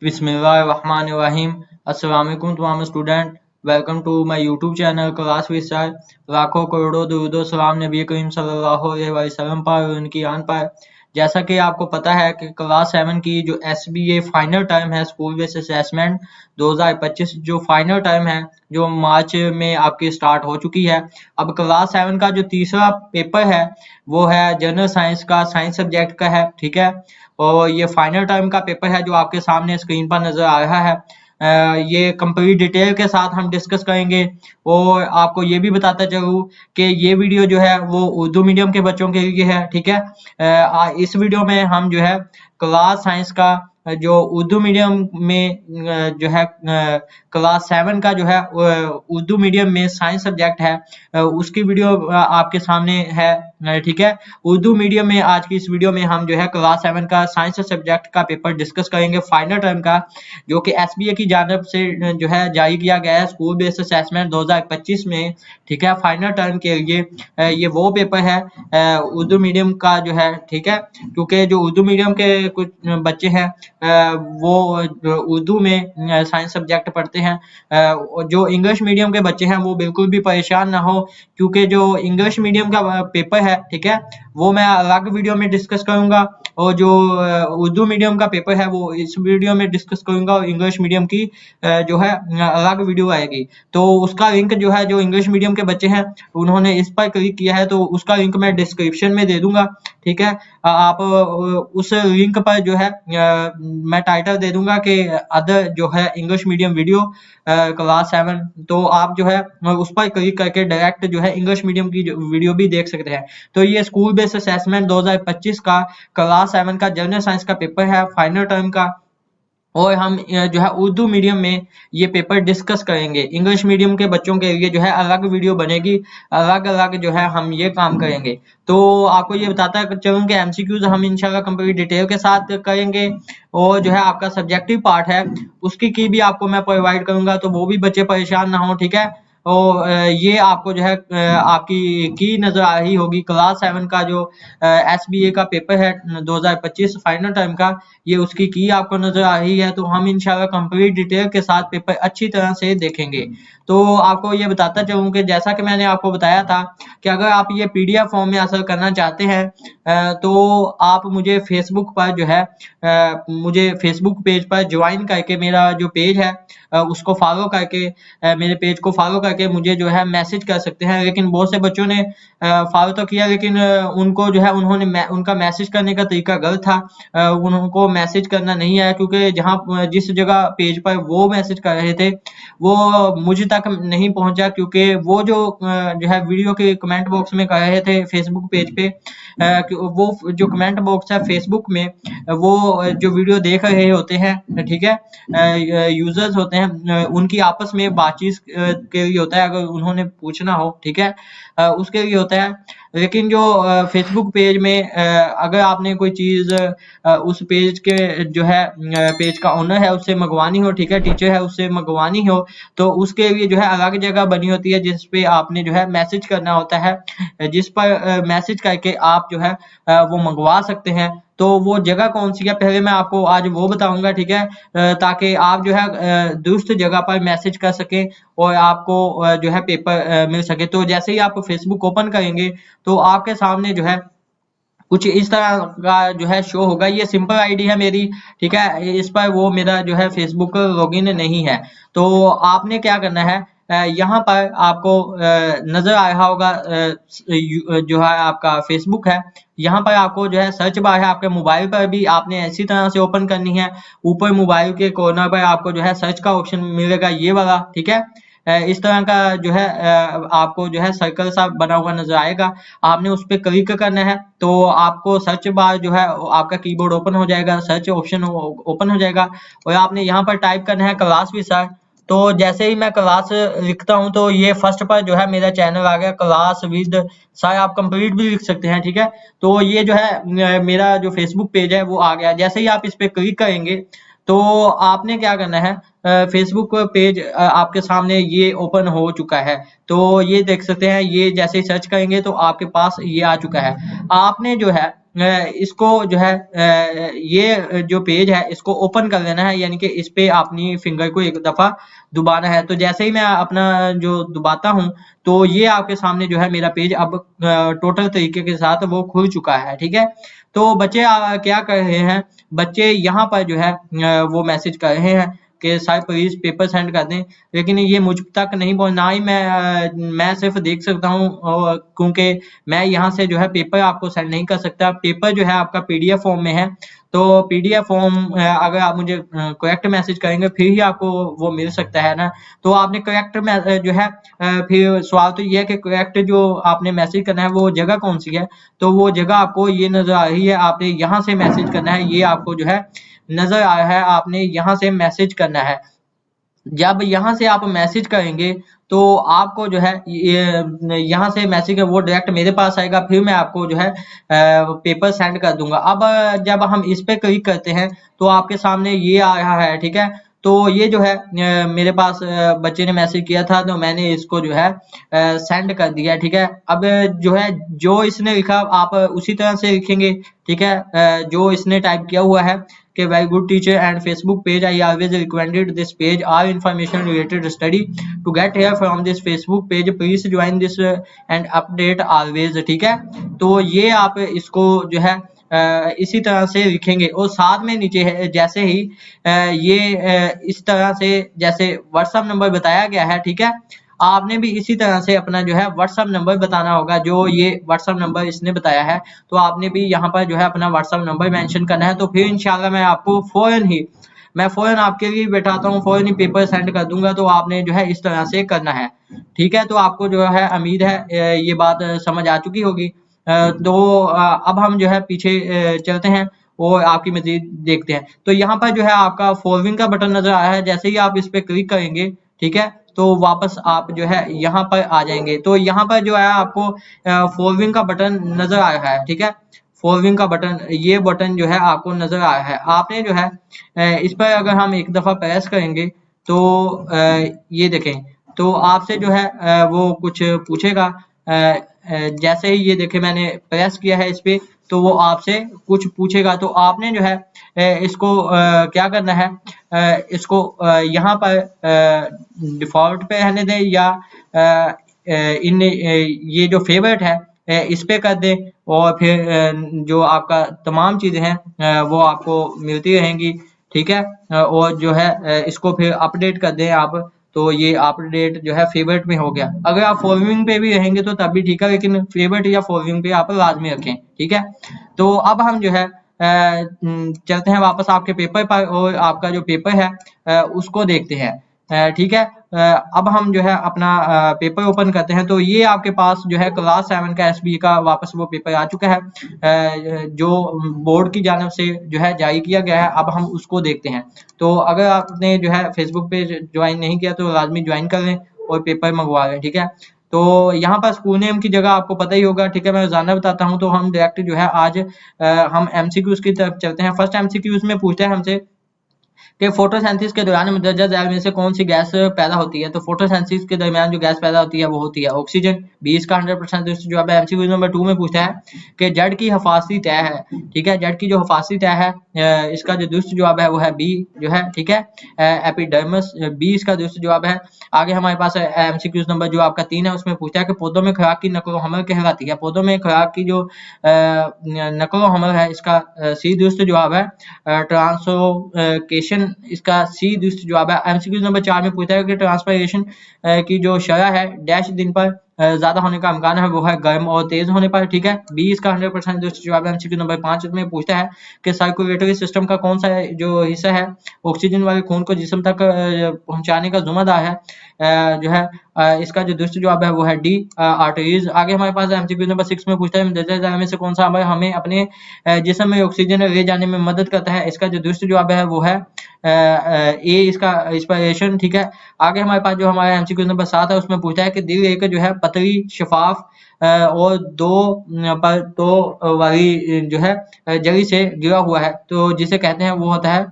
बिस्मिल्लाहिर्रहमानिर्रहीम। अस्सलाम वालेकुम तमाम student. Welcome to my YouTube channel class with sir. लाखों करोड़ों दुरूद सलाम नबी करीम सल्लल्लाहु अलैहि वसल्लम पर और उनकी आन पर। जैसा कि आपको पता है कि क्लास 7 की जो एसबीए फाइनल टाइम है स्कूल बेस्ड असेसमेंट 2025 जो फाइनल टाइम है जो मार्च में आपकी स्टार्ट हो चुकी है। अब क्लास 7 का जो तीसरा पेपर है वो है जनरल साइंस का, साइंस सब्जेक्ट का है, ठीक है। और ये फाइनल टर्म का पेपर है जो आपके सामने स्क्रीन पर नजर आ रहा है। ये कंप्लीट डिटेल के साथ हम डिस्कस करेंगे और आपको ये भी बताता चलूँ कि ये वीडियो जो है वो उर्दू मीडियम के बच्चों के लिए है, ठीक है। इस वीडियो में हम जो है क्लास साइंस का जो उर्दू मीडियम में जो है क्लास 7 का जो है उर्दू मीडियम में साइंस सब्जेक्ट है उसकी वीडियो आपके सामने है, ठीक है। उर्दू मीडियम में आज की इस वीडियो में हम जो है क्लास 7 का साइंस सब्जेक्ट का पेपर डिस्कस करेंगे फाइनल टर्म का, जो कि एसबीए की जानब से जो है जारी किया गया है स्कूल बेस्ड असेसमेंट 2025 में, ठीक है। फाइनल टर्म के लिए ये वो पेपर है उर्दू मीडियम का जो है, ठीक है। क्योंकि जो उर्दू मीडियम के कुछ बच्चे हैं वो उर्दू में साइंस सब्जेक्ट पढ़ते हैं। जो इंग्लिश मीडियम के बच्चे हैं वो बिल्कुल भी परेशान ना हो, क्योंकि जो इंग्लिश मीडियम का पेपर है, ठीक है, वो मैं अलग वीडियो में डिस्कस करूंगा और जो उर्दू मीडियम का पेपर है वो इस वीडियो में डिस्कस करूंगा और इंग्लिश मीडियम की जो है अलग वीडियो आएगी। तो उसका लिंक जो है जो इंग्लिश मीडियम के बच्चे हैं उन्होंने इस पर क्लिक किया है तो उसका लिंक मैं डिस्क्रिप्शन में दे दूंगा, ठीक है। आप उस लिंक पर जो है मैं टाइटल दे दूंगा कि अदर जो है इंग्लिश मीडियम वीडियो क्लास 7, तो आप जो है उस पर क्लिक करके डायरेक्ट जो है इंग्लिश मीडियम की वीडियो भी देख सकते हैं। तो ये स्कूल बेस्ड असेसमेंट 2025 का क्लास 7 का जनरल साइंस का पेपर है फाइनल टर्म का, और हम जो है उर्दू मीडियम में ये पेपर डिस्कस करेंगे। इंग्लिश मीडियम के बच्चों के लिए जो है अलग वीडियो बनेगी, अलग अलग जो है हम ये काम करेंगे। तो आपको ये बताता चलूं कि एमसीक्यूज हम इंशाल्लाह कंप्लीट डिटेल के साथ करेंगे और जो है आपका सब्जेक्टिव पार्ट है उसकी की भी आपको मैं प्रोवाइड करूंगा, तो वो भी बच्चे परेशान ना हो, ठीक है। और ये आपको जो है आपकी की नजर आ रही होगी क्लास 7 का जो एसबीए का पेपर है 2025 फाइनल टाइम का, ये उसकी की आपको नजर आ रही है। तो हम इंशाल्लाह कंप्लीट डिटेल के साथ पेपर अच्छी तरह से देखेंगे। तो आपको ये बताता चलूं कि जैसा कि मैंने आपको बताया था कि अगर आप ये पीडीएफ फॉर्म में हासिल करना चाहते हैं तो आप मुझे फेसबुक पर जो है मुझे फेसबुक पेज पर ज्वाइन करके मेरा जो पेज है उसको फॉलो करके मेरे पेज को फॉलो करके मुझे जो है मैसेज कर सकते हैं। लेकिन बहुत से बच्चों ने फॉलो तो किया लेकिन उनको जो है उन्होंने उनका मैसेज करने का तरीका गलत था। उनको मैसेज करना नहीं आया क्योंकि जहाँ जिस जगह पेज पर वो मैसेज कर रहे थे वो मुझ तक नहीं पहुंचा, क्योंकि वो जो है वीडियो के कमेंट बॉक्स में कर रहे थे फेसबुक पेज पे वो जो कमेंट बॉक्स है फेसबुक में वो जो वीडियो देख रहे होते हैं, ठीक है, यूजर्स होते हैं उनकी आपस में बातचीत के लिए होता है, अगर उन्होंने पूछना हो, ठीक है, उसके लिए होता है। लेकिन जो फेसबुक पेज में अगर आपने कोई चीज उस पेज के जो है पेज का ओनर है उससे मंगवानी हो, ठीक है, टीचर है उससे मंगवानी हो, तो उसके लिए जो है अलग जगह बनी होती है जिस पे आपने जो है मैसेज करना होता है, जिस पर मैसेज करके आप जो है वो मंगवा सकते हैं। तो वो जगह कौन सी है पहले मैं आपको आज वो बताऊंगा, ठीक है, ताकि आप जो है दुरुस्त जगह पर मैसेज कर सकें और आपको जो है पेपर मिल सके। तो जैसे ही आप फेसबुक ओपन करेंगे तो आपके सामने जो है कुछ इस तरह का जो है शो होगा। ये सिंपल आईडी है मेरी, ठीक है, इस पर वो मेरा जो है फेसबुक लॉगिन नहीं है। तो आपने क्या करना है यहाँ पर आपको नजर आ रहा होगा जो है आपका फेसबुक है, यहाँ पर आपको जो है सर्च बार है आपके मोबाइल पर भी आपने ऐसी तरह से ओपन करनी है। ऊपर मोबाइल के कॉर्नर पर आपको जो है सर्च का ऑप्शन मिलेगा ये वाला, ठीक है। इस तरह का जो है आपको जो है सर्कल सा बना हुआ नजर आएगा, आपने उस पर क्लिक करना है तो आपको सर्च बार जो है आपका कीबोर्ड ओपन हो जाएगा, सर्च ऑप्शन ओपन हो जाएगा और आपने यहाँ पर टाइप करना है क्लास विद सर। तो जैसे ही मैं क्लास लिखता हूँ तो ये फर्स्ट पर जो है मेरा चैनल आ गया क्लास विद सर, आप कंप्लीट भी लिख सकते हैं, ठीक है। तो ये जो है मेरा जो फेसबुक पेज है वो आ गया। जैसे ही आप इस पे क्लिक करेंगे तो आपने क्या करना है फेसबुक पेज आपके सामने ये ओपन हो चुका है। तो ये देख सकते हैं, ये जैसे ही सर्च करेंगे तो आपके पास ये आ चुका है। आपने जो है इसको जो है ये जो पेज है इसको ओपन कर लेना है, यानी कि इस पे अपनी फिंगर को एक दफ़ा दबाना है। तो जैसे ही मैं अपना जो दबाता हूँ तो ये आपके सामने जो है मेरा पेज अब टोटल तरीके के साथ वो खुल चुका है, ठीक है। तो बच्चे क्या कर रहे हैं, बच्चे यहाँ पर जो है वो मैसेज कर रहे हैं कि सर प्लीज पेपर सेंड कर दें, लेकिन ये मुझ तक नहीं पहुंच, ना ही मैं सिर्फ देख सकता हूँ, क्योंकि मैं यहाँ से जो है पेपर आपको सेंड नहीं कर सकता। पेपर जो है आपका पीडीएफ फॉर्म में है, तो पीडीएफ फॉर्म अगर आप मुझे करेक्ट मैसेज करेंगे फिर ही आपको वो मिल सकता है ना। तो आपने करेक्ट जो है फिर सवाल तो ये है कि करेक्ट जो आपने मैसेज करना है वो जगह कौन सी है। तो वो जगह आपको ये नजर आ रही है, आपने यहाँ से मैसेज करना है, ये आपको जो है नजर आ रहा है, आपने यहाँ से मैसेज करना है। जब यहाँ से आप मैसेज करेंगे तो आपको जो है ये यहाँ से मैसेज वो डायरेक्ट मेरे पास आएगा, फिर मैं आपको जो है पेपर सेंड कर दूंगा। अब जब हम इस पे क्लिक करते हैं तो आपके सामने ये आ रहा है, ठीक है। तो ये जो है मेरे पास बच्चे ने मैसेज किया था तो मैंने इसको जो है सेंड कर दिया, ठीक है। अब जो है जो इसने लिखा आप उसी तरह से लिखेंगे, ठीक है। जो इसने टाइप किया हुआ है कि very good teacher and Facebook page, I always recommended this page, all information related study to get here from this Facebook page, please join this and update always, ठीक है। तो ये आप इसको जो है इसी तरह से लिखेंगे और साथ में नीचे है जैसे ही ये इस तरह से जैसे व्हाट्सएप नंबर बताया गया है, ठीक है। आपने भी इसी तरह से अपना जो है व्हाट्सएप नंबर बताना होगा, जो ये व्हाट्सएप नंबर इसने बताया है। तो आपने भी यहाँ पर जो है अपना व्हाट्सएप नंबर मेंशन करना है। तो फिर इंशाल्लाह मैं आपको फौरन आपके लिए बैठाता हूँ, फौरन ही पेपर सेंड कर दूंगा। तो आपने जो है इस तरह से करना है, ठीक है। तो आपको जो है उम्मीद है ये बात समझ आ चुकी होगी। तो अब हम जो है पीछे चलते हैं और आपकी मजीद देखते हैं। तो यहाँ पर जो है आपका फॉरवर्डिंग का बटन नजर आया है, जैसे ही आप इस पे क्लिक करेंगे, ठीक है, तो वापस आप जो है यहाँ पर आ जाएंगे। तो यहाँ पर जो है आपको फॉरवर्डिंग का बटन नजर आ रहा है, ठीक है। फॉरवर्डिंग का बटन, ये बटन जो है आपको नजर आ रहा है। आपने जो है इस पर अगर हम एक दफा प्रेस करेंगे तो ये देखें, तो आपसे जो है वो कुछ पूछेगा। जैसे ही ये देखें मैंने प्रेस किया है इस पे, तो वो आपसे कुछ पूछेगा। तो आपने जो है इसको क्या करना है, इसको यहाँ पर डिफॉल्ट पे रहने दें या इन ये जो फेवरेट है इस पे कर दें, और फिर जो आपका तमाम चीज़ें हैं वो आपको मिलती रहेंगी, ठीक है। और जो है इसको फिर अपडेट कर दें आप, तो ये अपडेट जो है फेवरेट में हो गया। अगर आप फॉलोइंग पे भी रहेंगे तो तब भी ठीक है, लेकिन फेवरेट या फॉलोइंग पे आप लाजमी रखें, ठीक है। तो अब हम जो है चलते हैं वापस आपके पेपर पर और आपका जो पेपर है उसको देखते हैं, ठीक है। अब हम जो है अपना पेपर ओपन करते हैं। तो ये आपके पास जो है क्लास 7 का एसबी का वापस वो पेपर आ चुका है जो बोर्ड की जानब से जो है जारी किया गया है। अब हम उसको देखते हैं। तो अगर आपने जो है फेसबुक पे ज्वाइन नहीं किया तो लाजमी ज्वाइन कर लें और पेपर मंगवा लें, ठीक है। तो यहाँ पर स्कूल नेम की जगह आपको पता ही होगा, ठीक है। मैं रोजाना बताता हूँ। तो हम डायरेक्ट जो है आज हम एमसीक्यूज की तरफ चलते हैं। फर्स्ट एमसीक्यूज में पूछते हैं हमसे कि फोटोसिंथेसिस के दौरान मंदरजा ज़ैल में से कौन सी गैस पैदा होती है। तो फोटोसिंथेसिस के दरमियान जो गैस पैदा होती है वो होती है ऑक्सीजन। बी इसका 100% दुरुस्त जवाब है। एमसीक्यू नंबर 2 में पूछता है कि जड़ की हिफाजती तय है, ठीक है। जड़ की जो हिफाजती तय है इसका जो दुरुस्त जवाब है वो है बी जो है, ठीक है, एपिडर्मिस। बी इसका दुरुस्त जवाब है। आगे हमारे पास एमसीक्यूज नंबर जो आपका 3 है उसमें पूछता है कि पौधों में खुराक की नकलो हमल कहलाती है। पौधों में खुराक की जो नकलो हमल है इसका सी दुरुस्त जवाब है। ट्रांसलोकेशन इसका सी दुरुस्त जवाब है। एमसीक्यू नंबर 4 में पूछता है कि ट्रांसपायरेशन की जो शरह है डैश दिन पर ज्यादा होने का इम्कान है, वो है गर्म और तेज होने पर, ठीक है। बी इसका 100% दुरुस्त जवाब है। एमसीक्यू नंबर 5 में पूछता है कि सर्कुलेटरी सिस्टम का कौन सा जो हिस्सा है ऑक्सीजन वाले खून को जिस्म तक पहुंचाने का जिम्मेदार है, जो है इसका जो दुरुस्त जवाब है वो है डी आर्टरीज। आगे हमारे पास एमसीक्यू नंबर 6 में पूछता है मंदरजा ज़ैल में से कौन सा अमल हमें अपने जिस्म में ऑक्सीजन ले जाने में मदद करता है। इसका जो दुरुस्त जवाब है वो है ए इसका इंस्पिरेशन, ठीक है। आगे हमारे पास जो हमारा एमसीक्यू नंबर 7 है उसमें पूछता है कि दिल एक जो है पतली शफाफ और दो वाली जो है जली से गिरा हुआ है, तो जिसे कहते हैं वो होता है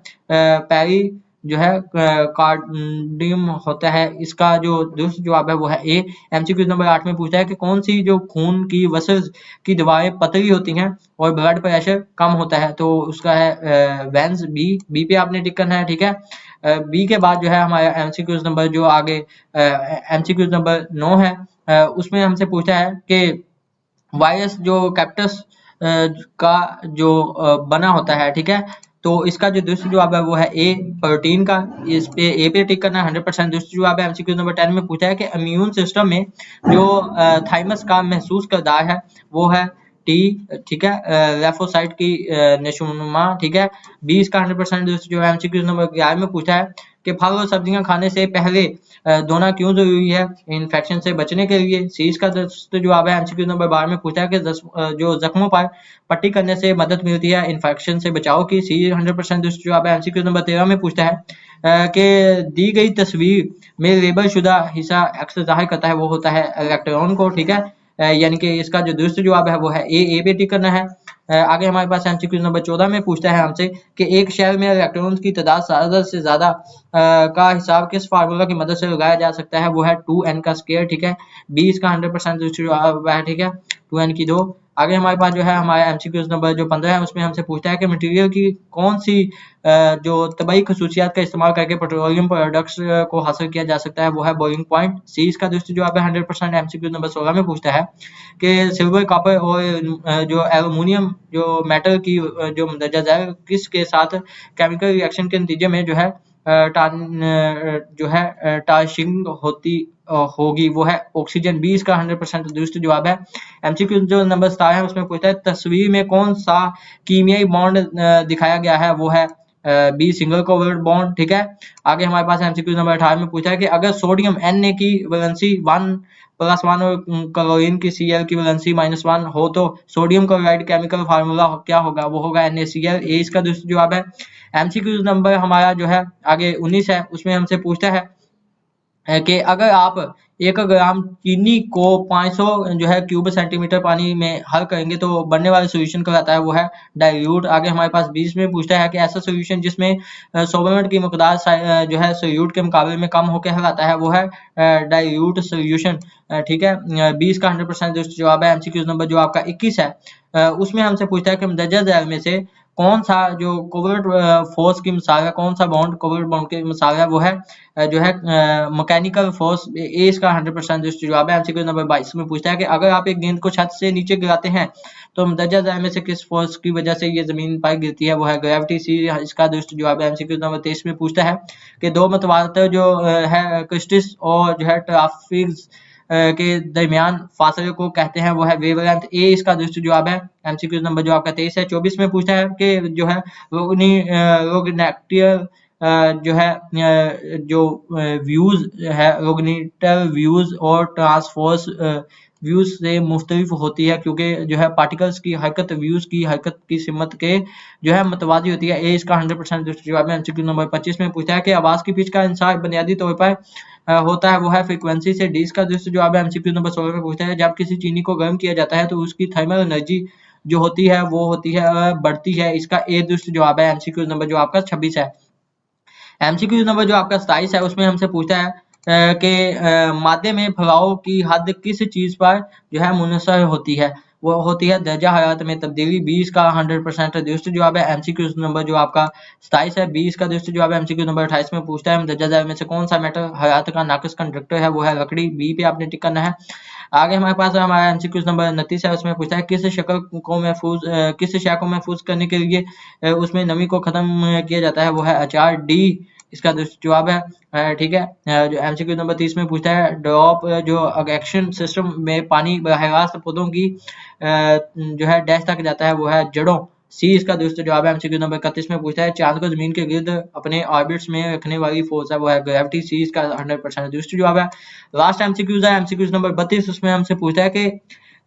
जो है कार्डियम होता है, इसका जो दुरुस्त जवाब है वो है ए। एमसीक्यू नंबर 8 में पूछा है कि कौन सी जो खून की वसल्स की दवाएं पतली होती हैं और ब्लड प्रेशर कम होता है, तो उसका है वेंस बी पे आपने टिक करना है, ठीक है। बी के बाद जो है हमारा एमसीक्यू नंबर जो आगे एमसीक्यू नंबर 9 है, उसमें हमसे पूछा है कि वायरस जो कैप्टस का जो बना होता है, ठीक है, तो इसका जो दूसरा जवाब है वो है ए प्रोटीन का। इस पे ए पे टिक करना है, 100% दूसरा जवाब है। एमसीक्यू नंबर 10 में पूछा है कि इम्यून सिस्टम में जो थाइमस का महसूस करदार है वो है टी, ठीक है, लेफोसाइट की नशोनुमा, ठीक है। 20 का 100% दूसरा जो एमसीक्यू नंबर 11 में पूछा है कि फल और सब्जियां खाने से पहले धोना क्यों जरूरी है, इन्फेक्शन से बचने के लिए। सी इसका जवाब है। एमसीक्यू नंबर 12 में पूछा है कि जो जख्मों पर पट्टी करने से मदद मिलती है इन्फेक्शन से बचाव की। सी 100% जवाब है। एमसीक्यू नंबर 13 में पूछता है कि दी गई तस्वीर में लेबल शुदा हिस्सा एक्स जाहिर करता है, वो होता है इलेक्ट्रॉन को, ठीक है। यानी कि इसका जो दुरुस्त जवाब है वो है ए पे टिक करना है। आगे हमारे पास एमसीक्यू नंबर 14 में पूछता है हमसे कि एक शेल में इलेक्ट्रॉन्स की तादाद ज्यादा से ज्यादा का हिसाब किस फार्मूला की मदद से लगाया जा सकता है, वो है 2n का स्क्वायर, ठीक है। 20 का 100% जवाब है, ठीक है, 2n की 2। आगे हमारे पास जो है हमारा एमसीक्यू नंबर जो 15 है, उसमें हमसे पूछता है कि मटेरियल की कौन सी जो तबाई खसूसियात का इस्तेमाल करके पेट्रोलियम प्रोडक्ट्स को हासिल किया जा सकता है, वो है बॉइलिंग पॉइंट। सी इसका दूसरा जवाब है। 100% एमसीक्यू नंबर 16 में पूछता है कि सिल्वर, कॉपर और जो एल्युमिनियम जो मेटल की जो मंदरजा ज़ैल किस के साथ केमिकल रिएक्शन के नतीजे में जो है टार्शिंग होगी, वो है ऑक्सीजन। 20 का 100% दुरुस्त जवाब है। एमसीक्यू जो नंबर 17 है, उसमें पूछता है तस्वीर में कौन सा कीमियाई बॉन्ड दिखाया गया है, वो है बी सिंगल कोवलेंट बॉन्ड, ठीक है। आगे हमारे पास एमसीक्यू नंबर 18 में पूछा है कि अगर सोडियम Na की वैलेंसी 1+1 और क्लोरीन की Cl की वैलेंसी -1 हो तो सोडियम क्लोराइड केमिकल फार्मूला क्या होगा, वो होगा NaCl। ए इसका दूसरा जवाब है। एमसीक्यू नंबर हमारा जो है आगे 19 है, उसमें हमसे पूछता है कि अगर आप 1 ग्राम चीनी को 500 जो है क्यूब सेंटीमीटर पानी में हल करेंगे तो बनने वाला सॉल्यूशन कहलाता है, वो है डाइल्यूट। आगे हमारे पास 20 में पूछता है कि ऐसा सॉल्यूशन जिसमें सॉल्वेंट की मकदार जो है सोल्यूट के मुकाबले में कम होकर कहलाता है, वो है डाइल्यूट सॉल्यूशन, ठीक है। 20 का 100% जवाब है। एमसीक्यू नंबर जो आपका 21 है, उसमें हमसे पूछता है कि मुंदरजा ज़ैल में से कौन सा जो कोवलेंट फोर्स की मिसाल है, कौन सा बॉन्ड कोवलेंट बॉन्ड की मिसाल है, वो है जो है मैकेनिकल फोर्स। ए इसका 100% जवाब है। एमसीक्यू नंबर 22 में पूछता है कि अगर आप एक गेंद को छत से नीचे गिराते हैं तो मुंदरजा ज़ैल में से किस फोर्स की वजह से ये जमीन पर गिरती है, वो है ग्रेविटी। सी इसका दुरुस्त जवाब है। एमसीक्यू नंबर 23 में पूछता है कि दो मतवातर जो है क्रिस्टिस और जो है ट्राफिक्स के दरमियान फासले को कहते हैं, वो है वेवलेंथ। ए इसका दुरुस्त जवाब है। एमसीक्यू नंबर जो आपका 23 है। 24 में पूछता है कि जो है रोगनेक्टियल जो है जो व्यूज है रोगनेटल व्यूज और ट्रांसफोर्स व्यूज से मुख्तलिफ होती है, क्योंकि जो है पार्टिकल्स की हरकत व्यूज की हरकत की सिमत के जो है मतवाजी होती है। ए इसका 100% जवाब है। एमसीक्यू नंबर 25 में पूछता है कि आवाज की पिच का इंसार बुनियादी तौर पर होता है, वो है फ्रीक्वेंसी से। डी इसका दूसरा जवाब है। एमसीक्यू नंबर 16 में पूछता है जब किसी चीनी को गर्म किया जाता है तो उसकी थर्मल एनर्जी जो होती है वो होती है बढ़ती है। इसका ए दूसरा जवाब है। एमसीक्यू नंबर जो आपका 26 है। एमसीक्यू नंबर जो आपका 27 है, उसमें हमसे पूछता है कि मादे में फैलाव की हद किस चीज पर जो है मुनहसर होती है, वो होती है दर्जा हरारत में तब्दीली। 20 का 100% दुरुस्त जवाब है। एमसीक्यू नंबर जो आपका 27 है। 20 का दुरुस्त जवाब है। एमसीक्यू नंबर 28 में पूछता है दर्जा ज़ैल में से कौन सा मेटल हरारत का नाकिस कंडक्टर है, वो है लकड़ी। बी पे आपने टिक करना है। आगे हमारे पास हमारा एमसीक्यू नंबर 29 है, उसमें पूछता है किस शक्ल को महफूज किस शय को महफूज करने के लिए उसमें नमी को खत्म किया जाता है, वो है अचार। डी इसका जवाब है, ठीक है। जो एमसीक्यू नंबर 30 में पूछता है ड्रॉप जो एक्शन सिस्टम में पानी बराह रास्त पौधों की जो है डैश तक जाता है, वो है जड़ों। सी इसका दुरुस्त जवाब है। एमसीक्यू नंबर 31 में पूछता है चांद को जमीन के गिर्द अपने ऑर्बिट्स में रखने वाली फोर्स है, वो है ग्रेविटी। सी इसका 100% दुरुस्त जवाब है। लास्ट एमसीक्यूज है एमसीक्यूज नंबर 32, उसमें हमसे पूछता है कि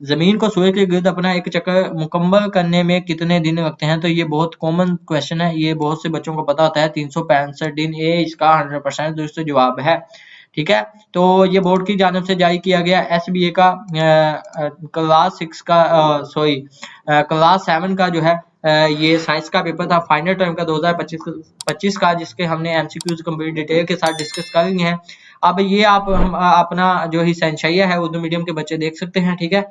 जमीन को सूर्य के गिर्द अपना एक चक्कर मुकम्मल करने में कितने दिन लगते हैं। तो ये बहुत कॉमन क्वेश्चन है, ये बहुत से बच्चों को पता होता है, 365 दिन। ए इसका 100% दुरुस्त जवाब है, ठीक है। तो ये बोर्ड की जानिब से जारी किया गया SBA का क्लास 6 का क्लास 7 का जो है ये साइंस का पेपर था फाइनल टर्म का 2025 का, जिसके हमने एमसीक्यूज कंप्लीट डिटेल के साथ डिस्कस कर लिए हैं। अब ये आप अपना जो ही शहंशाइया है उर्दू मीडियम के बच्चे देख सकते हैं, ठीक है।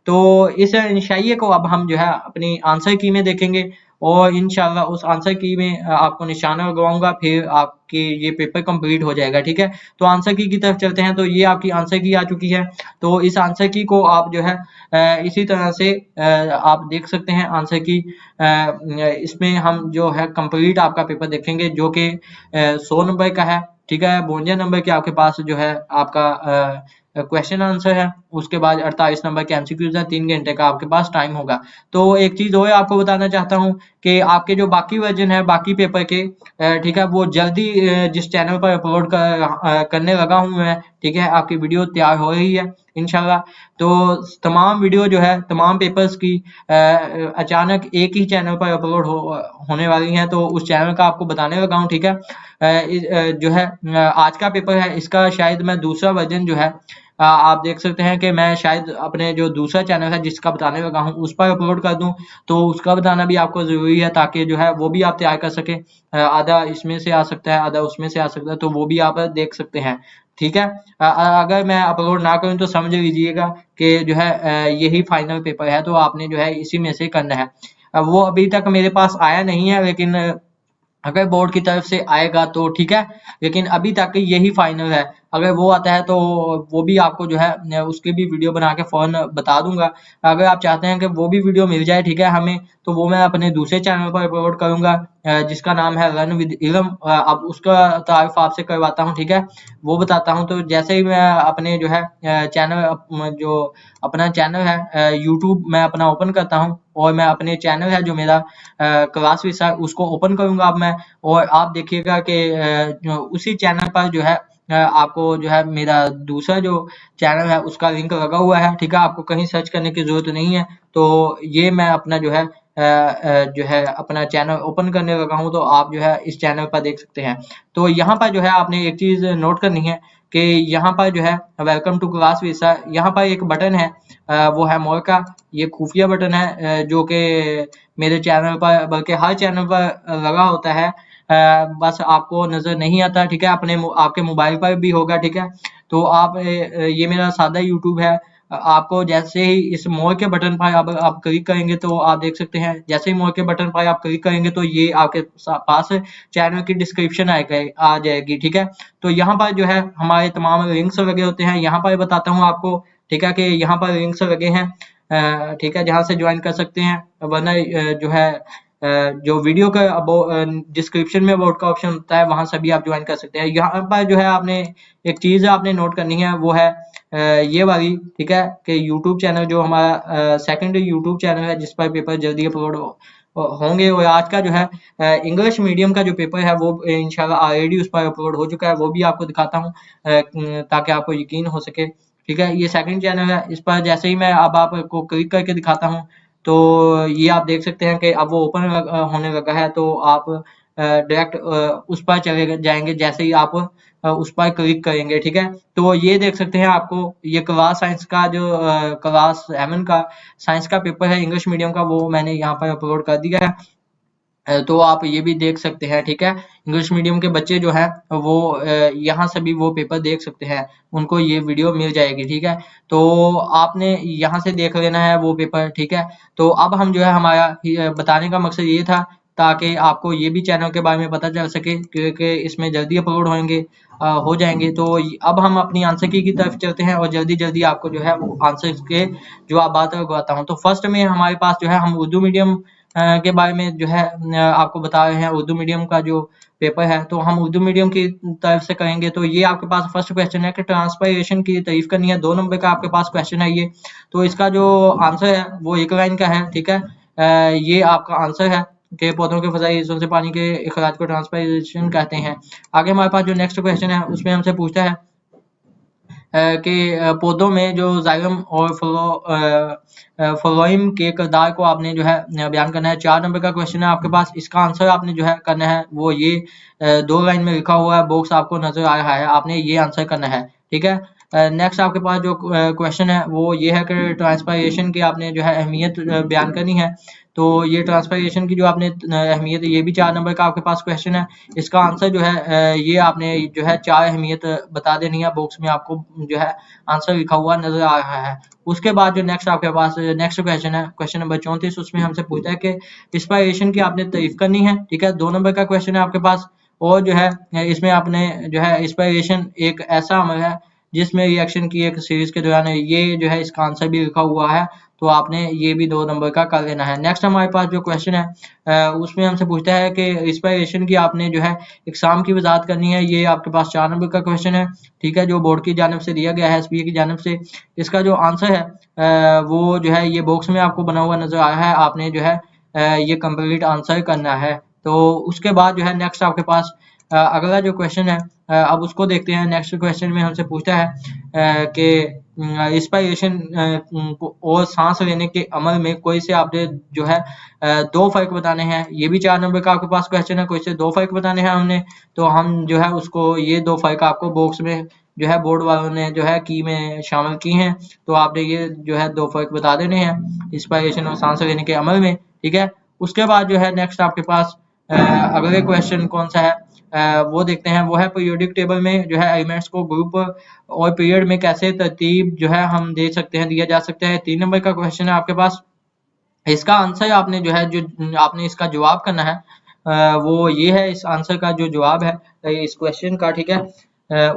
तो इस शहंशाइये को अब हम जो है अपनी आंसर की में देखेंगे और इंशाल्लाह उस आंसर की में आपको निशाना लगवाऊंगा, फिर आपकी ये पेपर कंप्लीट हो जाएगा, ठीक है। तो आंसर की तरफ चलते हैं। तो ये आपकी आंसर की आ चुकी है। तो इस आंसर की को आप जो है इसी तरह से आप देख सकते हैं आंसर की। इसमें हम जो है कंप्लीट आपका पेपर देखेंगे जो कि 100 नंबर का है, ठीक है। 52 नंबर के आपके पास जो है आपका क्वेश्चन आंसर है। उसके बाद 48 नंबर के एमसीक्यूज है। 3 घंटे का आपके पास टाइम होगा। तो एक चीज और आपको बताना चाहता हूँ कि आपके जो बाकी वर्जन है बाकी पेपर के, ठीक है, वो जल्दी जिस चैनल पर अपलोड करने लगा हूँ मैं, ठीक है। आपकी वीडियो तैयार हो रही है इंशाल्लाह। तो तमाम वीडियो जो है तमाम पेपर्स की अचानक एक ही चैनल पर अपलोड होने वाली हैं। तो उस चैनल का आपको बताने लगा हूँ, ठीक है। जो है आज का पेपर है इसका शायद मैं दूसरा वर्जन जो है आप देख सकते हैं कि मैं शायद अपने जो दूसरा चैनल है जिसका बताने लगा हूँ उस पर अपलोड कर दूं। तो उसका बताना भी आपको ज़रूरी है ताकि जो है वो भी आप तैयार कर सकें। आधा इसमें से आ सकता है, आधा उसमें से आ सकता है, तो वो भी आप देख सकते हैं, ठीक है। अगर मैं अपलोड ना करूँ तो समझ लीजिएगा कि जो है यही फाइनल पेपर है, तो आपने जो है इसी में से करना है। वो अभी तक मेरे पास आया नहीं है, लेकिन अगर बोर्ड की तरफ से आएगा तो ठीक है, लेकिन अभी तक यही फाइनल है। अगर वो आता है तो वो भी आपको जो है उसकी भी वीडियो बना के फौरन बता दूंगा। अगर आप चाहते हैं कि वो भी वीडियो मिल जाए, ठीक है, हमें, तो वो मैं अपने दूसरे चैनल पर अपलोड करूंगा जिसका नाम है रन विद इल्म। अब उसका तारुफ आपसे करवाता हूँ, ठीक है, वो बताता हूँ। तो जैसे ही मैं अपने जो है चैनल जो अपना चैनल है यूट्यूब मैं अपना ओपन करता हूँ और मैं अपने चैनल है जो मेरा क्लास विषय उसको ओपन करूंगा अब मैं, और आप देखिएगा कि उसी चैनल पर जो है आपको जो है मेरा दूसरा जो चैनल है उसका लिंक लगा हुआ है, ठीक है। आपको कहीं सर्च करने की जरूरत नहीं है। तो ये मैं अपना जो है अपना चैनल ओपन करने लगा हूँ, तो आप जो है इस चैनल पर देख सकते हैं। तो यहाँ पर जो है आपने एक चीज नोट करनी है कि यहाँ पर जो है वेलकम टू क्लास विसा, यहाँ पर एक बटन है वो है मोर का। ये खुफिया बटन है जो कि मेरे चैनल पर बल्कि हर चैनल पर लगा होता है, बस आपको नजर नहीं आता, ठीक है। आपके मोबाइल पर भी होगा, ठीक है। तो आप ये मेरा सादा यूट्यूब है। आपको जैसे ही इस मोर के बटन पर आप क्लिक करेंगे तो आप देख सकते हैं, जैसे ही मोर के बटन पर आप क्लिक करेंगे तो ये आपके पास चैनल की डिस्क्रिप्शन आ जाएगी, ठीक है। तो यहाँ पर जो है हमारे तमाम लिंक्स लगे होते हैं। यहाँ पर बताता हूँ आपको, ठीक है, कि यहाँ पर लिंक्स लगे हैं, ठीक है, जहाँ से ज्वाइन कर सकते हैं। वरना जो है जो वीडियो का डिस्क्रिप्शन में अबाउट का ऑप्शन होता है वहां से भी आप ज्वाइन कर सकते हैं। यहाँ पर जो है आपने एक चीज आपने नोट करनी है, वो है ये वाली, ठीक है, कि यूट्यूब चैनल जो हमारा सेकंड यूट्यूब चैनल है जिस पर पेपर जल्दी अपलोड होंगे। और आज का जो है इंग्लिश मीडियम का जो पेपर है वो इंशाल्लाह ऑलरेडी उस पर अपलोड हो चुका है, वो भी आपको दिखाता हूँ ताकि आपको यकीन हो सके, ठीक है। ये सेकंड चैनल है, इस पर जैसे ही मैं अब आपको क्लिक करके दिखाता हूँ तो ये आप देख सकते हैं कि अब वो ओपन होने लगा है। तो आप डायरेक्ट उस पर चले जाएंगे जैसे ही आप उस पर क्लिक करेंगे, ठीक है। तो ये देख सकते हैं आपको ये क्लास साइंस का जो क्लास 7 का साइंस का पेपर है इंग्लिश मीडियम का, वो मैंने यहाँ पर अपलोड कर दिया है। तो आप ये भी देख सकते हैं, ठीक है। इंग्लिश मीडियम के बच्चे जो हैं वो यहाँ से भी वो पेपर देख सकते हैं, उनको ये वीडियो मिल जाएगी, ठीक है। तो आपने यहाँ से देख लेना है वो पेपर, ठीक है। तो अब हम जो है हमारा बताने का मकसद ये था ताकि आपको ये भी चैनल के बारे में पता चल सके क्योंकि इसमें जल्दी अपलोड होंगे हो जाएंगे। तो अब हम अपनी आंसर की तरफ चलते हैं और जल्दी जल्दी आपको जो है वो आंसर के जवाब बताता हूँ। तो फर्स्ट में हमारे पास जो है हम उर्दू मीडियम के बारे में जो है आपको बता रहे हैं, उर्दू मीडियम का जो पेपर है। तो हम उर्दू मीडियम की तरफ से करेंगे। तो ये आपके पास फर्स्ट क्वेश्चन है कि ट्रांसपायरेशन की तारीफ करनी है। 2 नंबर का आपके पास क्वेश्चन है ये। तो इसका जो आंसर है वो एक लाइन का है, ठीक है। ये आपका आंसर है कि पौधों के फजाई हिस्सों से पानी के इखराज को ट्रांसपायरेशन कहते हैं। आगे हमारे पास जो नेक्स्ट क्वेश्चन है उसमें हमसे पूछता है कि पौधों में जो जाइलम और फ्लोएम के किरदार को आपने जो है बयान करना है। 4 नंबर का क्वेश्चन है आपके पास। इसका आंसर आपने जो है करना है वो ये 2 लाइन में लिखा हुआ है, बॉक्स आपको नजर आ रहा है, आपने ये आंसर करना है, ठीक है। नेक्स्ट आपके पास जो क्वेश्चन है वो ये है कि ट्रांसपायरेशन की आपने जो है अहमियत बयान करनी है। तो ये ट्रांसफॉर्मेशन की जो आपने अहमियत है, ये भी 4 नंबर का आपके पास क्वेश्चन है। इसका आंसर जो है ये आपने जो है 4 अहमियत बता देनी है, बॉक्स में आपको जो है आंसर लिखा हुआ नजर आ रहा है। उसके बाद जो नेक्स्ट आपके पास नेक्स्ट क्वेश्चन है, क्वेश्चन नंबर 34, उसमें हमसे पूछता है कि इंस्पायरेशन की आपने तारीफ करनी है, ठीक है। 2 नंबर का क्वेश्चन है आपके पास, और जो है इसमें आपने जो है इंस्पायरेशन एक ऐसा अमल है जिसमें रिएक्शन की एक सीरीज के दौरान ये जो है इसका आंसर भी लिखा हुआ है, तो आपने ये भी 2 नंबर का कर लेना है। नेक्स्ट हमारे पास जो क्वेश्चन है उसमें हमसे पूछता है कि इंस्पायरेशन की आपने जो है एग्जाम की वजाहत करनी है। ये आपके पास 4 नंबर का क्वेश्चन है, ठीक है, जो बोर्ड की जानिब से दिया गया है, एसबीए की जानिब से। इसका जो आंसर है वो जो है ये बॉक्स में आपको बना हुआ नजर आ रहा है, आपने जो है ये कंप्लीट आंसर करना है। तो उसके बाद जो है नेक्स्ट आपके पास अगला जो क्वेश्चन है अब उसको देखते हैं। नेक्स्ट क्वेश्चन में हमसे पूछता है कि इंस्पायरेशन और सांस लेने के अमल में कोई से आपने जो है 2 फर्क बताने हैं। ये भी 4 नंबर का आपके पास क्वेश्चन है, कोई से 2 फर्क बताने हैं हमने, तो हम जो है उसको ये 2 फर्क आपको बॉक्स में जो है बोर्ड वालों ने जो है की में शामिल की हैं, तो आपने ये जो है 2 फर्क बता देने हैं इंस्पायरेशन और सांस लेने के अमल में, ठीक है। उसके बाद जो है नेक्स्ट आपके पास अगले क्वेश्चन कौन सा है वो देखते हैं। वो है पीरियोडिक टेबल में जो है एलिमेंट्स को ग्रुप और पीरियड में कैसे तरतीब जो है हम दे सकते हैं, दिया जा सकता है। 3 नंबर का क्वेश्चन है आपके पास। इसका आंसर आपने जो है जो आपने इसका जवाब करना है वो ये है इस आंसर का जो जवाब है इस क्वेश्चन का, ठीक है।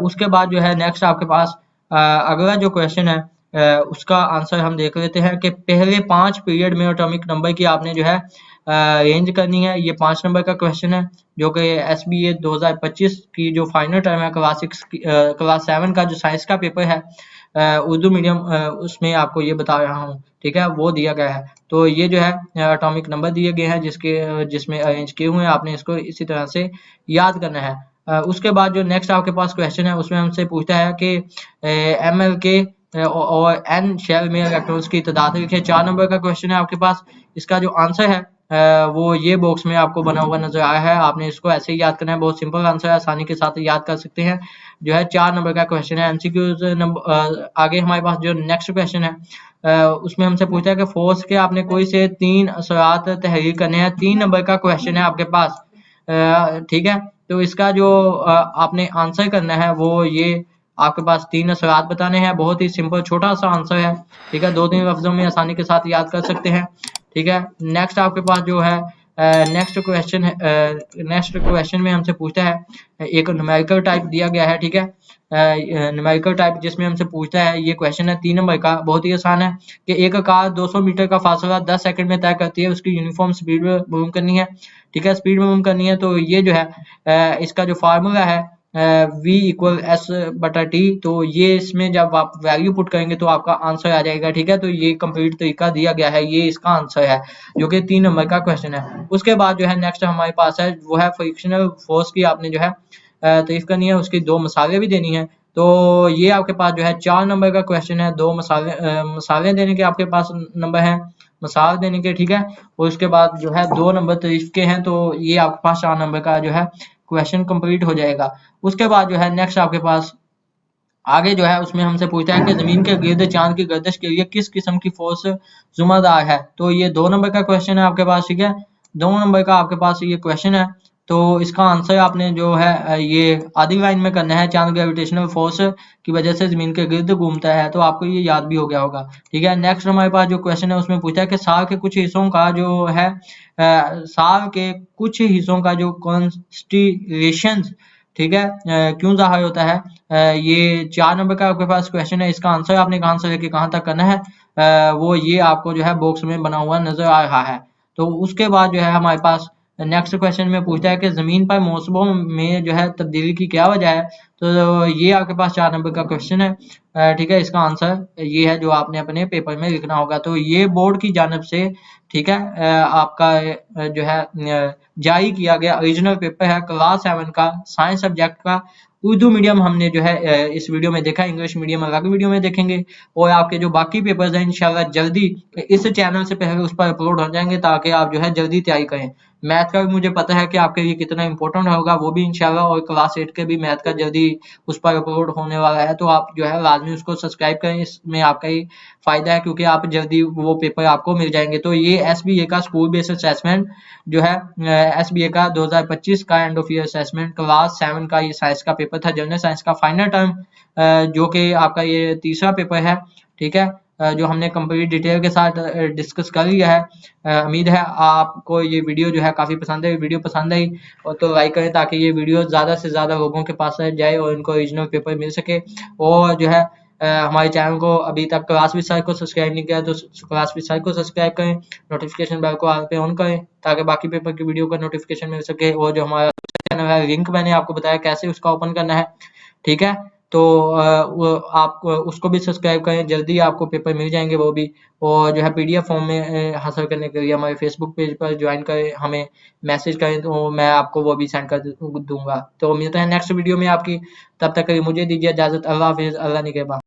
उसके बाद जो है नेक्स्ट आपके पास अगला जो क्वेश्चन है उसका आंसर हम देख लेते हैं कि पहले 5 पीरियड में एटॉमिक नंबर की आपने जो है रेंज करनी है। ये 5 नंबर का क्वेश्चन है जो कि एसबीए 2025 की जो फाइनल टर्म है क्लास 7 का जो साइंस का पेपर है उर्दू मीडियम उसमें आपको ये बता रहा हूँ, ठीक है, वो दिया गया है। तो ये जो है एटॉमिक नंबर दिए गए हैं जिसमें अरेंज किए हुए हैं, आपने इसको इसी तरह से याद करना है। उसके बाद जो नेक्स्ट आपके पास क्वेश्चन है उसमें हमसे पूछता है कि एमएल के और एन शेल में इलेक्ट्रॉन्स की तादाद लिखे। 4 नंबर का क्वेश्चन है आपके पास। इसका जो आंसर है वो ये बॉक्स में आपको बना हुआ नजर आया है, आपने इसको ऐसे ही याद करना है, बहुत सिंपल आंसर है, आसानी के साथ याद कर सकते हैं। जो है 4 नंबर का क्वेश्चन है एमसीक्यूज नंबर। आगे हमारे पास जो नेक्स्ट क्वेश्चन है उसमें हमसे पूछता है कि फोर्स के आपने कोई से 3 असरात तहरीर करने हैं। 3 नंबर का क्वेश्चन है आपके पास, ठीक है। तो इसका जो आपने आंसर करना है वो ये आपके पास 3 असरात बताने हैं, बहुत ही सिंपल छोटा सा आंसर है, ठीक है, 2-3 लफ्जों में आसानी के साथ याद कर सकते हैं, ठीक है। नेक्स्ट आपके पास जो है नेक्स्ट क्वेश्चन में हमसे पूछता है एक न्यूमेरिकल टाइप दिया गया है, ठीक है, न्यूमेरिकल टाइप जिसमें हमसे पूछता है, ये क्वेश्चन है 3 नंबर का, बहुत ही आसान है कि एक कार 200 मीटर का फासला 10 सेकंड में तय करती है, उसकी यूनिफॉर्म स्पीड में मूव करनी है, ठीक है, स्पीड में मूव करनी है। तो ये जो है इसका जो फार्मूला है v इक्वल एस बटा टी, तो ये इसमें जब आप वैल्यू पुट करेंगे तो आपका आंसर आ जाएगा, ठीक है। तो ये कंप्लीट तरीका दिया गया है, ये इसका आंसर है जो कि 3 नंबर का क्वेश्चन है। उसके बाद जो है नेक्स्ट हमारे पास है वो है फ्रिक्शनल फोर्स की आपने जो है तारीफ करनी है, उसकी 2 मिसालें भी देनी है। तो ये आपके पास जो है 4 नंबर का क्वेश्चन है, 2 मिसालें देने के आपके पास नंबर है, मिसाल देने के, ठीक है। और उसके बाद जो है 2 नंबर तारीफ के हैं, तो ये आपके पास 4 नंबर का जो है क्वेश्चन कंप्लीट हो जाएगा। उसके बाद जो है नेक्स्ट आपके पास आगे जो है उसमें हमसे पूछता है कि जमीन के गिर्द चांद की गर्दिश के लिए किस किस्म की फोर्स जुम्मेदार है। तो ये 2 नंबर का क्वेश्चन है आपके पास, ठीक है, 2 नंबर का आपके पास ये क्वेश्चन है। तो इसका आंसर आपने जो है ये आधी लाइन में करना है, चांद ग्रेविटेशनल फोर्स की वजह से जमीन के गिर्द घूमता है, तो आपको ये याद भी हो गया होगा, ठीक है। नेक्स्ट हमारे पास जो क्वेश्चन है उसमें पूछा है कि साल के कुछ हिस्सों का जो है साल के कुछ हिस्सों का जो कॉन्स्टिलेशन, ठीक है, क्यों ज़ाहिर होता है। ये 4 नंबर का आपके पास क्वेश्चन है, इसका आंसर आपने कहाँ से लेके कहाँ तक करना है वो ये आपको जो है बॉक्स में बना हुआ नजर आ रहा है। तो उसके बाद जो है हमारे पास नेक्स्ट क्वेश्चन में पूछता है कि जमीन पर मौसमों में जो है तब्दीली की क्या वजह है। तो ये आपके पास 4 नंबर का क्वेश्चन है, ठीक है, इसका आंसर ये है जो आपने अपने पेपर में लिखना होगा। तो ये बोर्ड की जानिब से, ठीक है, आपका जो है जारी किया गया ओरिजिनल पेपर है क्लास 7 का साइंस सब्जेक्ट का। उर्दू मीडियम हमने जो है इस वीडियो में देखा, इंग्लिश मीडियम अलग वीडियो में देखेंगे, और आपके जो बाकी पेपर्स हैं इंशाल्लाह जल्दी इस चैनल से पहले उस पर अपलोड हो जाएंगे ताकि आप जो है जल्दी तैयारी करें। मैथ का भी मुझे पता है कि आपके लिए कितना इंपॉर्टेंट होगा, वो भी इंशाल्लाह, और क्लास 8 के भी मैथ का जल्दी उस पर अपलोड होने वाला है, तो आप जो है लाजमी उसको सब्सक्राइब करें, इसमें आपका ही फायदा है क्योंकि आप जल्दी वो पेपर आपको मिल जाएंगे। तो ये एसबीए का स्कूल बेस्ड असेसमेंट जो है, एसबीए का 2025 का end of year assessment class 7 का ये साइंस का पेपर था, जनरल साइंस का फाइनल टर्म, जो कि आपका ये तीसरा पेपर है, ठीक है, जो हमने कंप्लीट डिटेल के साथ डिस्कस कर लिया है। उम्मीद है आपको ये वीडियो जो है काफ़ी पसंद है। वीडियो पसंद आई और तो लाइक करें ताकि ये वीडियो ज़्यादा से ज़्यादा लोगों के पास जाए और इनको ओरिजिनल पेपर मिल सके। और जो है हमारे चैनल को अभी तक क्लास विद साइंस को सब्सक्राइब नहीं किया तो क्लास विद साइंस को सब्सक्राइब करें, नोटिफिकेशन बेल को ऑल पे ऑन करें ताकि बाकी पेपर की वीडियो का नोटिफिकेशन मिल सके। और जो हमारा चैनल है, लिंक मैंने आपको बताया कैसे उसका ओपन करना है, ठीक है। तो वो आप उसको भी सब्सक्राइब करें, जल्दी आपको पेपर मिल जाएंगे वो भी। और जो है पीडीएफ फॉर्म में हासिल करने के लिए हमारे फेसबुक पेज पर ज्वाइन करें, हमें मैसेज करें तो मैं आपको वो भी सेंड कर दूंगा। तो मिलते हैं नेक्स्ट वीडियो में आपकी, तब तक के लिए मुझे दीजिए इजाज़त। अल्लाह हाफिज़, अल्लाह निगहबान।